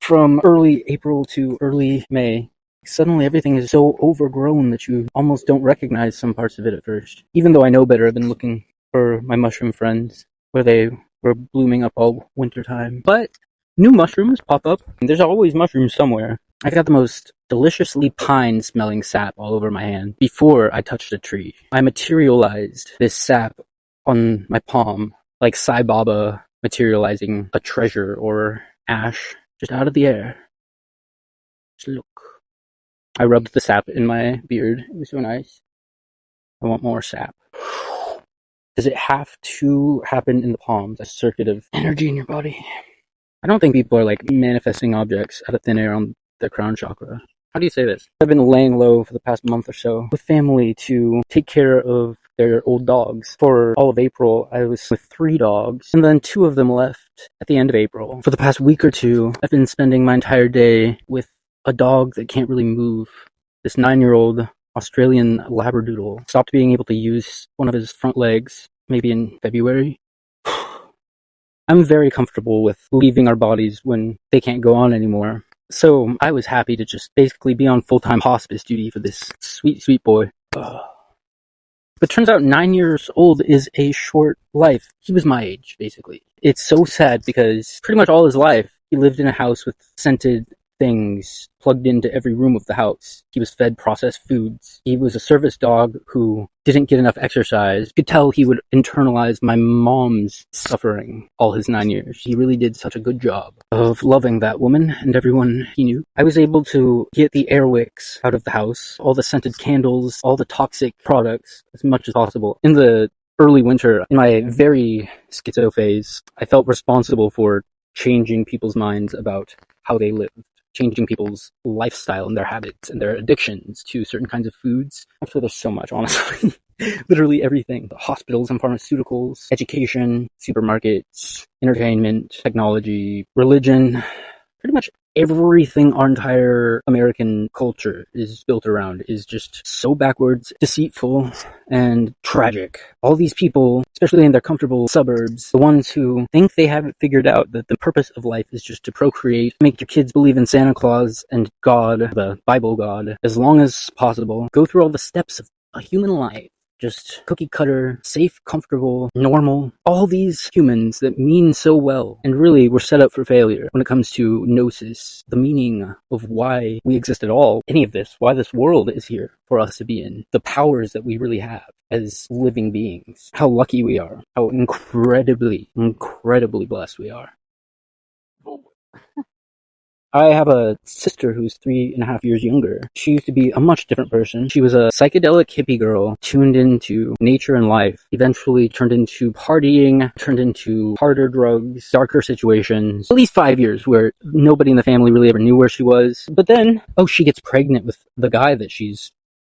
from early April to early May, suddenly everything is so overgrown that you almost don't recognize some parts of it at first. Even though I know better, I've been looking for my mushroom friends where they were blooming up all winter time. But new mushrooms pop up, and there's always mushrooms somewhere. I got the most deliciously pine-smelling sap all over my hand before I touched a tree. I materialized this sap on my palm, like Sai Baba materializing a treasure or ash just out of the air. Just look. I rubbed the sap in my beard. It was so nice. I want more sap. Does it have to happen in the palms? A circuit of energy in your body? I don't think people are like manifesting objects out of thin air on their crown chakra. How do you say this? I've been laying low for the past month or so with family to take care of their old dogs. For all of April, I was with 3 dogs, and then 2 of them left at the end of April. For the past week or 2, I've been spending my entire day with a dog that can't really move. This 9-year-old Australian Labradoodle stopped being able to use one of his front legs, maybe in February. I'm very comfortable with leaving our bodies when they can't go on anymore. So I was happy to just basically be on full-time hospice duty for this sweet, sweet boy. But turns out 9 years old is a short life. He was my age, basically. It's so sad because pretty much all his life, he lived in a house with scented things plugged into every room of the house. He was fed processed foods. He was a service dog who didn't get enough exercise. You could tell he would internalize my mom's suffering all his 9 years. He really did such a good job of loving that woman and everyone he knew. I was able to get the airwicks out of the house, all the scented candles, all the toxic products as much as possible. In the early winter, in my very schizo phase, I felt responsible for changing people's minds about how they lived. Changing people's lifestyle and their habits and their addictions to certain kinds of foods. Actually, there's so much, honestly. Literally everything. Hospitals and pharmaceuticals, education, supermarkets, entertainment, technology, religion. Pretty much everything our entire American culture is built around is just so backwards, deceitful, and tragic. All these people, especially in their comfortable suburbs, the ones who think they have it figured out, that the purpose of life is just to procreate, make your kids believe in Santa Claus and God, the Bible God, as long as possible, go through all the steps of a human life. Just cookie cutter, safe, comfortable, normal. All these humans that mean so well, and really we're set up for failure when it comes to gnosis, the meaning of why we exist at all, any of this, why this world is here for us to be in, the powers that we really have as living beings, how lucky we are, how incredibly, incredibly blessed we are. I have a sister who's 3.5 years younger. She used to be a much different person. She was a psychedelic hippie girl, tuned into nature and life, eventually turned into partying, turned into harder drugs, darker situations. At least 5 years where nobody in the family really ever knew where she was. But then, she gets pregnant with the guy that she's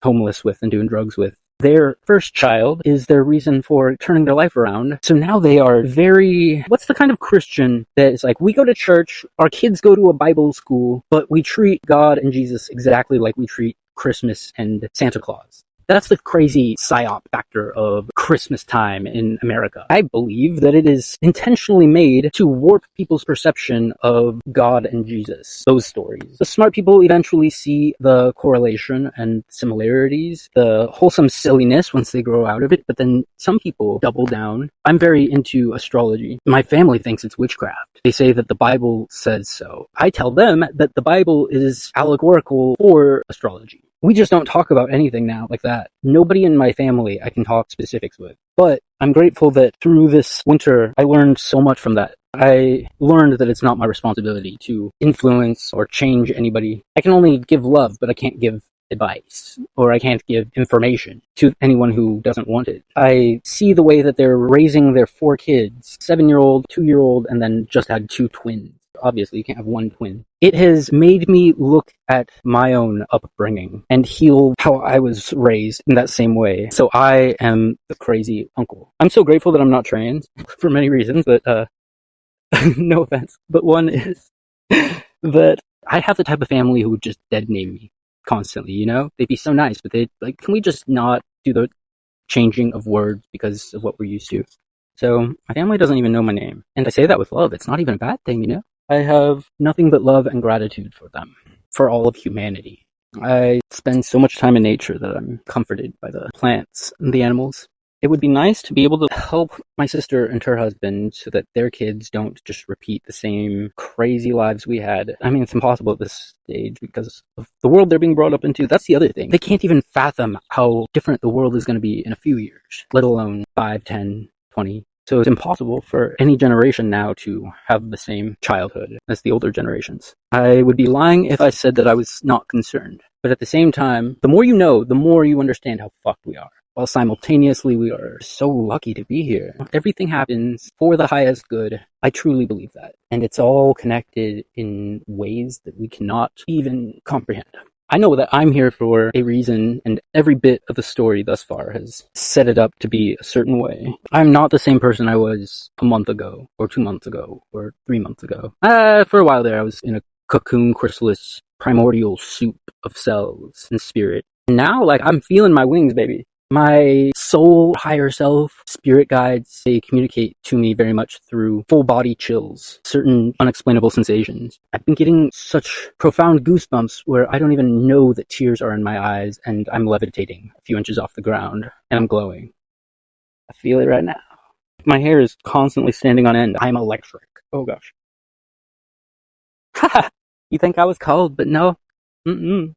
homeless with and doing drugs with. Their first child is their reason for turning their life around. So now they are what's the kind of Christian that is like, we go to church, our kids go to a Bible school, but we treat God and Jesus exactly like we treat Christmas and Santa Claus. That's the crazy psyop factor of Christmas time in America. I believe that it is intentionally made to warp people's perception of God and Jesus. Those stories. The smart people eventually see the correlation and similarities, the wholesome silliness once they grow out of it, but then some people double down. I'm very into astrology. My family thinks it's witchcraft. They say that the Bible says so. I tell them that the Bible is allegorical for astrology. We just don't talk about anything now like that. Nobody in my family I can talk specifics with. But I'm grateful that through this winter, I learned so much from that. I learned that it's not my responsibility to influence or change anybody. I can only give love, but I can't give advice, or I can't give information to anyone who doesn't want it. I see the way that they're raising their 4 kids, 7-year-old, 2-year-old, and then just had 2 twins. Obviously, you can't have 1 twin. It has made me look at my own upbringing and heal how I was raised in that same way. So I am the crazy uncle. I'm so grateful that I'm not trans for many reasons, but no offense. But one is that I have the type of family who would just dead name me constantly, you know? They'd be so nice, but they'd like, can we just not do the changing of words because of what we're used to? So my family doesn't even know my name. And I say that with love. It's not even a bad thing, you know? I have nothing but love and gratitude for them, for all of humanity. I spend so much time in nature that I'm comforted by the plants and the animals. It would be nice to be able to help my sister and her husband so that their kids don't just repeat the same crazy lives we had. I mean, it's impossible at this stage because of the world they're being brought up into. That's the other thing. They can't even fathom how different the world is going to be in a few years, let alone 5, 10, 20. So it's impossible for any generation now to have the same childhood as the older generations. I would be lying if I said that I was not concerned. But at the same time, the more you know, the more you understand how fucked we are. While simultaneously we are so lucky to be here. Everything happens for the highest good. I truly believe that. And it's all connected in ways that we cannot even comprehend. I know that I'm here for a reason, and every bit of the story thus far has set it up to be a certain way. I'm not the same person I was a month ago, or 2 months ago, or 3 months ago. For a while there, I was in a cocoon chrysalis primordial soup of cells and spirit. Now, I'm feeling my wings, baby. My soul, higher self, spirit guides, they communicate to me very much through full body chills, certain unexplainable sensations. I've been getting such profound goosebumps where I don't even know that tears are in my eyes and I'm levitating a few inches off the ground and I'm glowing. I feel it right now. My hair is constantly standing on end. I'm electric. Oh gosh. Haha! You think I was cold, but no. Mm-mm.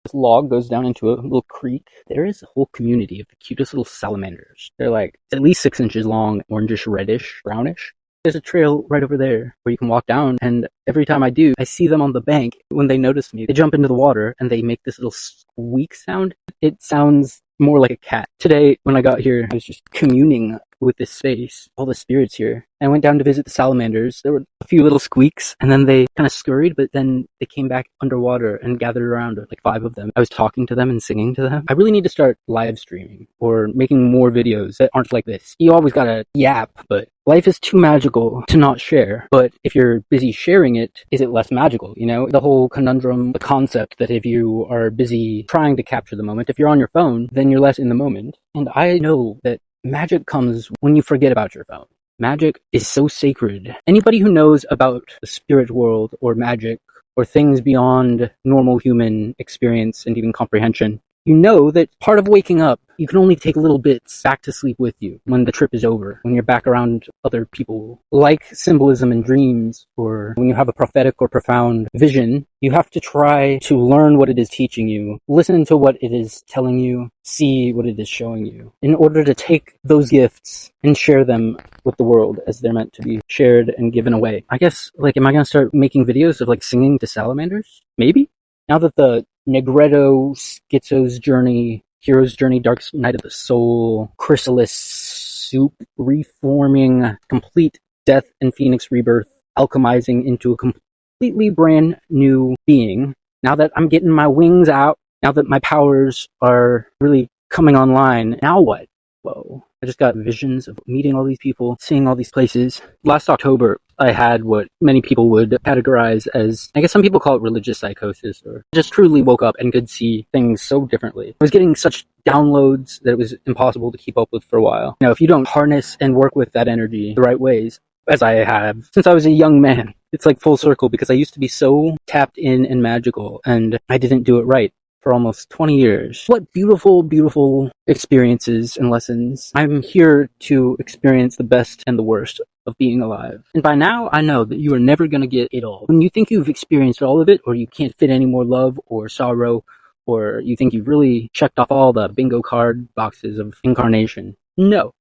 This log goes down into a little creek. There is a whole community of the cutest little salamanders. They're at least 6 inches long, orangish, reddish, brownish. There's a trail right over there where you can walk down, and every time I do, I see them on the bank. When they notice me, they jump into the water and they make this little squeak sound. It sounds more like a cat. Today, when I got here, I was just communing with this space, all the spirits here. I went down to visit the salamanders. There were a few little squeaks, and then they kind of scurried, but then they came back underwater and gathered around, 5 of them. I was talking to them and singing to them. I really need to start live streaming or making more videos that aren't like this. You always gotta yap, but life is too magical to not share. But if you're busy sharing it, is it less magical? The whole conundrum, the concept that if you are busy trying to capture the moment, if you're on your phone, then you're less in the moment. And I know that magic comes when you forget about your phone. Magic is so sacred. Anybody who knows about the spirit world or magic or things beyond normal human experience and even comprehension, you know that part of waking up, you can only take little bits back to sleep with you when the trip is over, when you're back around other people. Like symbolism in dreams, or when you have a prophetic or profound vision, you have to try to learn what it is teaching you, listen to what it is telling you, see what it is showing you, in order to take those gifts and share them with the world as they're meant to be shared and given away. I guess, am I gonna start making videos of singing to salamanders? Maybe? Now that the Negretto, Schizo's Journey, Hero's Journey, Dark Night of the Soul, Chrysalis Soup, reforming, complete death and phoenix rebirth, alchemizing into a completely brand new being. Now that I'm getting my wings out, now that my powers are really coming online, now what? Whoa. I just got visions of meeting all these people, seeing all these places. Last October, I had what many people would categorize as, I guess some people call it religious psychosis, or just truly woke up and could see things so differently. I was getting such downloads that it was impossible to keep up with for a while. If you don't harness and work with that energy the right ways, as I have since I was a young man, it's like full circle because I used to be so tapped in and magical, and I didn't do it right for almost 20 years. What beautiful, beautiful experiences and lessons. I'm here to experience the best and the worst of being alive. And by now, I know that you are never going to get it all. When you think you've experienced all of it, or you can't fit any more love or sorrow, or you think you've really checked off all the bingo card boxes of incarnation, no.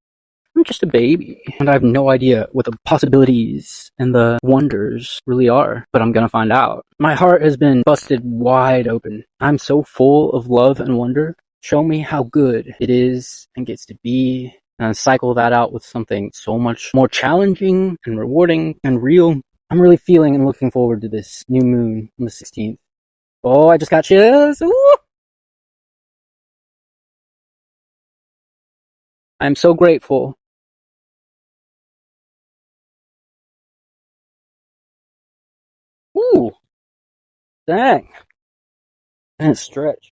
I'm just a baby, and I have no idea what the possibilities and the wonders really are, but I'm gonna find out. My heart has been busted wide open. I'm so full of love and wonder. Show me how good it is and gets to be, and cycle that out with something so much more challenging and rewarding and real. I'm really feeling and looking forward to this new moon on the 16th. Oh, I just got chills. Ooh! I'm so grateful. Ooh, dang. And stretch.